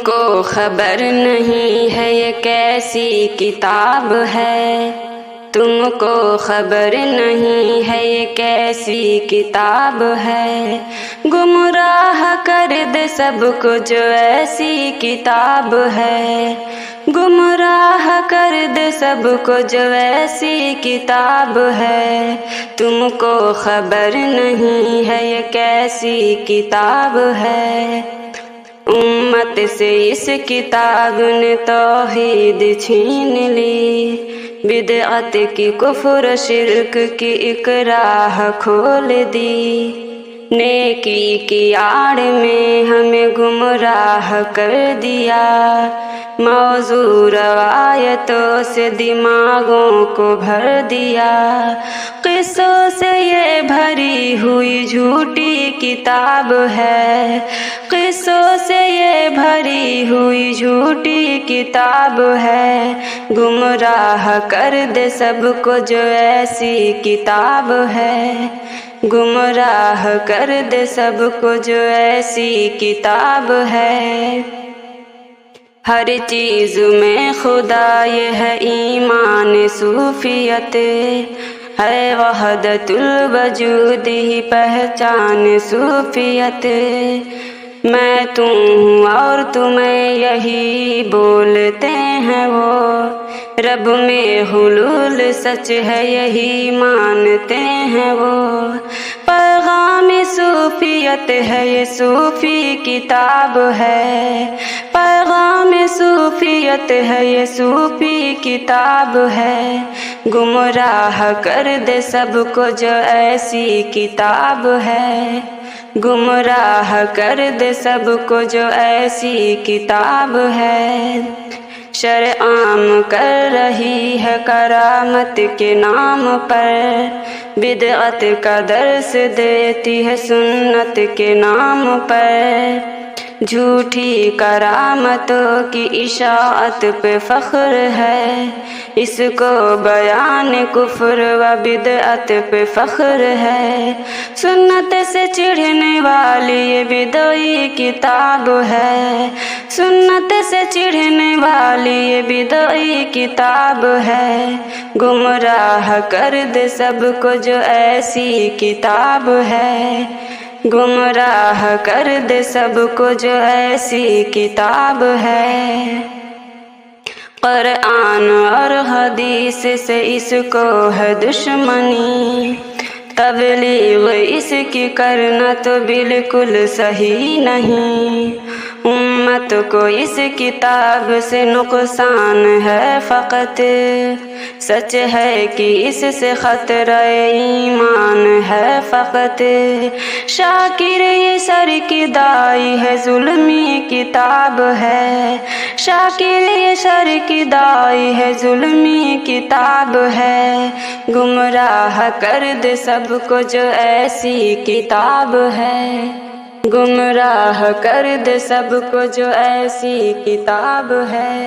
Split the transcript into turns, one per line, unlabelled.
کو خبر نہیں ہے یہ کیسی کتاب ہے، تم کو خبر نہیں ہے یہ کیسی کتاب ہے، گمراہ کر دے سب کو جو ایسی کتاب ہے، گمراہ کر دے سب کو جو ایسی کتاب ہے، تم کو خبر نہیں ہے یہ کیسی کتاب ہے۔ امت سے اس کتاب نے توحید چھین لی، بدعت کی کفر شرک کی ایک راہ کھول دی، نیکی کی آڑ میں ہمیں گمراہ کر دیا، موضوع روایتوں سے دماغوں کو بھر دیا، قصوں سے یہ بھری ہوئی جھوٹی کتاب ہے، قصوں سے یہ بھری ہوئی جھوٹی کتاب ہے، گمراہ کر دے سب کو جو ایسی کتاب ہے، گمراہ کر دے سب کو جو ایسی کتاب ہے۔ ہر چیز میں خدا یہ ہے ایمان صوفیت، ہے وحدت الوجود ہی پہچان صوفیت، میں تم ہوں اور تمہیں یہی بولتے ہیں وہ، رب میں حلول سچ ہے یہی مانتے ہیں وہ، پیغام صوفیت ہے یہ صوفی کتاب ہے، پیغام صوفیت ہے یہ صوفی کتاب ہے، گمراہ کر دے سب کو جو ایسی کتاب ہے، گمراہ کر دے سب کو جو ایسی کتاب ہے۔ شرع عام کر رہی ہے کرامت کے نام پر، بدعت کا درس دیتی ہے سنت کے نام پر، جھوٹی کرامتوں کی اشاعت پہ فخر ہے، اس کو بیان کفر و بدعت پہ فخر ہے، سنت سے چڑھنے والی یہ بدعی کتاب ہے، سنت سے چڑھنے والی یہ بدعی کتاب ہے، گمراہ کر دے سب کو جو ایسی کتاب ہے، گمراہ کر دے سب کو جو ایسی کتاب ہے۔ قرآن اور حدیث سے اس کو ہے دشمنی، تبلیغ اس کی کرنا تو بالکل صحیح نہیں، امت کو اس کتاب سے نقصان ہے فقط، سچ ہے کہ اس سے خطرہ ایمان ہے فقط، شاکر یہ سر کی دائی ہے ظلمی کتاب ہے، شاکر یہ سر کی دائی ہے ظلمی کتاب ہے، گمراہ کر دے سب کو جو ایسی کتاب ہے، گمراہ کر دے سب کو جو ایسی کتاب ہے۔